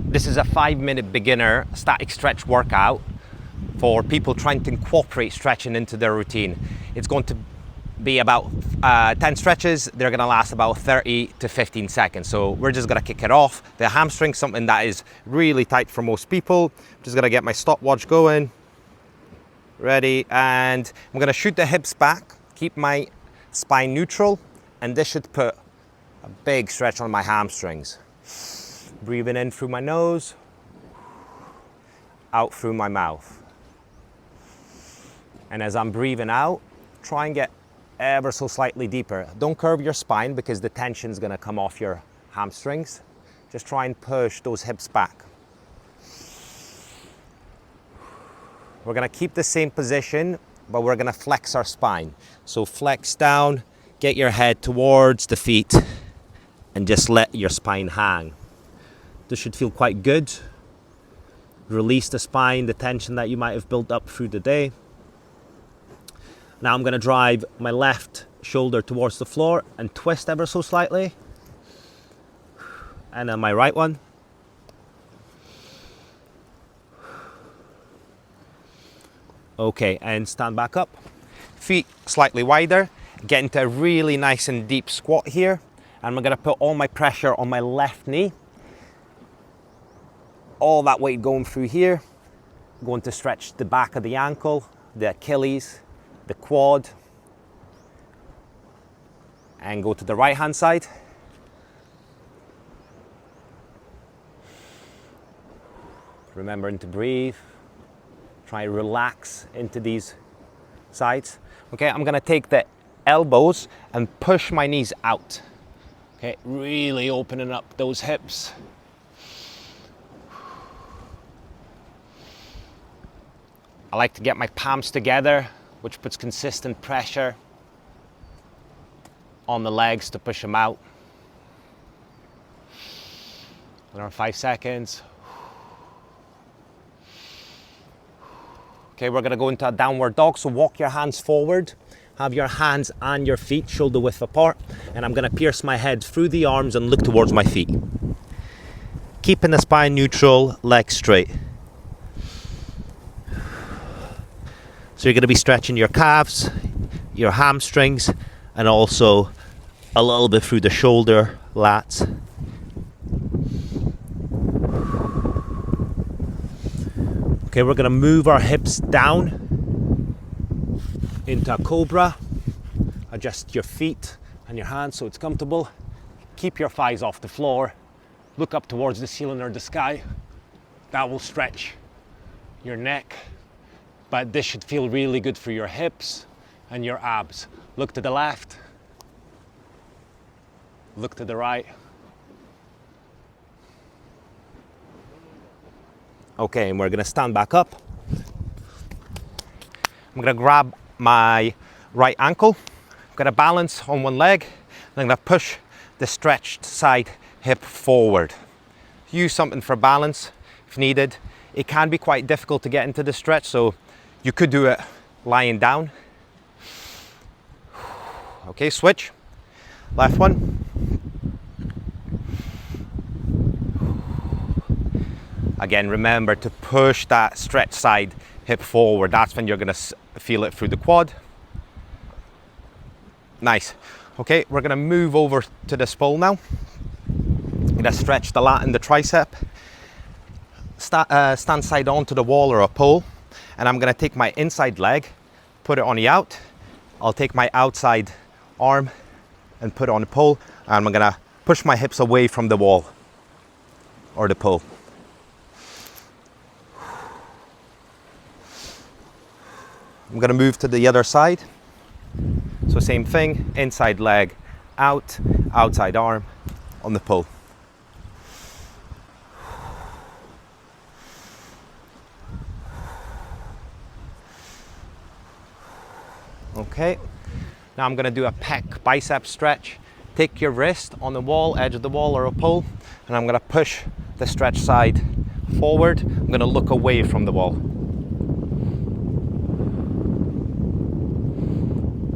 This is a 5-minute beginner static stretch workout for people trying to incorporate stretching into their routine. It's going to be about 10 stretches. They're going to last about 30 to 15 seconds. So we're just going to kick it off. The hamstring, something that is really tight for most people. I'm just going to get my stopwatch going. Ready, and I'm going to shoot the hips back, keep my spine neutral, and this should put a big stretch on my hamstrings. Breathing in through my nose, out through my mouth. And as I'm breathing out, try and get ever so slightly deeper. Don't curve your spine because the tension is going to come off your hamstrings. Just try and push those hips back. We're going to keep the same position, but we're going to flex our spine. So flex down, get your head towards the feet, and just let your spine hang. This should feel quite good. Release the spine, the tension that you might have built up through the day. Now I'm going to drive my left shoulder towards the floor and twist ever so slightly. And then my right one. Okay, and stand back up. Feet slightly wider. Get into a really nice and deep squat here. And I'm going to put all my pressure on my left knee. All that weight going through here. Going to stretch the back of the ankle, the Achilles, the quad, and go to the right hand side. Remembering to breathe. Try and relax into these sides. Okay, I'm gonna take the elbows and push my knees out. Okay, really opening up those hips. I like to get my palms together, which puts consistent pressure on the legs to push them out. Another 5 seconds. Okay, we're gonna go into a downward dog, so walk your hands forward. Have your hands and your feet shoulder width apart, and I'm gonna pierce my head through the arms and look towards my feet. Keeping the spine neutral, legs straight. So you're going to be stretching your calves, your hamstrings, and also a little bit through the shoulder, lats. Okay, we're going to move our hips down into a cobra. Adjust your feet and your hands so it's comfortable. Keep your thighs off the floor. Look up towards the ceiling or the sky. That will stretch your neck. But this should feel really good for your hips and your abs. Look to the left. Look to the right. Okay, and we're gonna stand back up. I'm gonna grab my right ankle. I'm gonna balance on one leg. And I'm gonna push the stretched side hip forward. Use something for balance if needed. It can be quite difficult to get into the stretch, so you could do it lying down. Okay, switch. Left one. Again, remember to push that stretch side hip forward. That's when you're gonna feel it through the quad. Nice. Okay, we're gonna move over to this pole now. I'm gonna stretch the lat and the tricep. Stand side on to the wall or a pole. And I'm gonna take my inside leg, put it on the out. I'll take my outside arm and put it on the pole. And I'm gonna push my hips away from the wall or the pole. I'm gonna move to the other side. So same thing, inside leg out, outside arm on the pole. Okay, now I'm gonna do a pec bicep stretch. Take your wrist on the wall, edge of the wall or a pole, and I'm gonna push the stretch side forward. I'm gonna look away from the wall.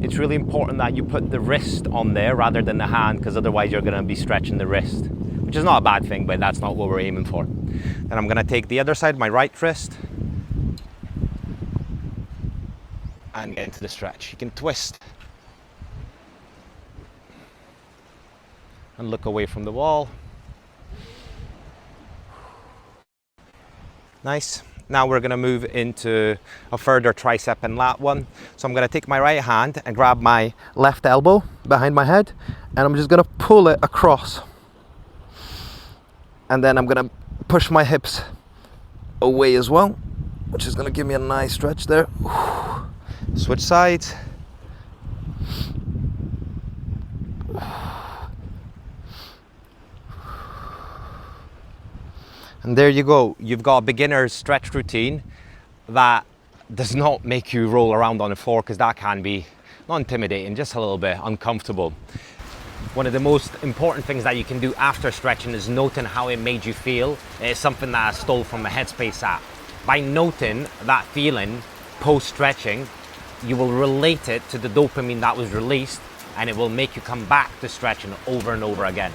It's really important that you put the wrist on there rather than the hand, because otherwise you're gonna be stretching the wrist, which is not a bad thing, but that's not what we're aiming for. Then I'm gonna take the other side, my right wrist, and get into the stretch. You can twist and look away from the wall. Nice. Now we're gonna move into a further tricep and lat one. So I'm gonna take my right hand and grab my left elbow behind my head, and I'm just gonna pull it across. And then I'm gonna push my hips away as well, which is gonna give me a nice stretch there. Switch sides. And there you go. You've got a beginner's stretch routine that does not make you roll around on the floor, because that can be not intimidating, just a little bit uncomfortable. One of the most important things that you can do after stretching is noting how it made you feel. It's something that I stole from the Headspace app. By noting that feeling post-stretching, you will relate it to the dopamine that was released, and it will make you come back to stretching over and over again.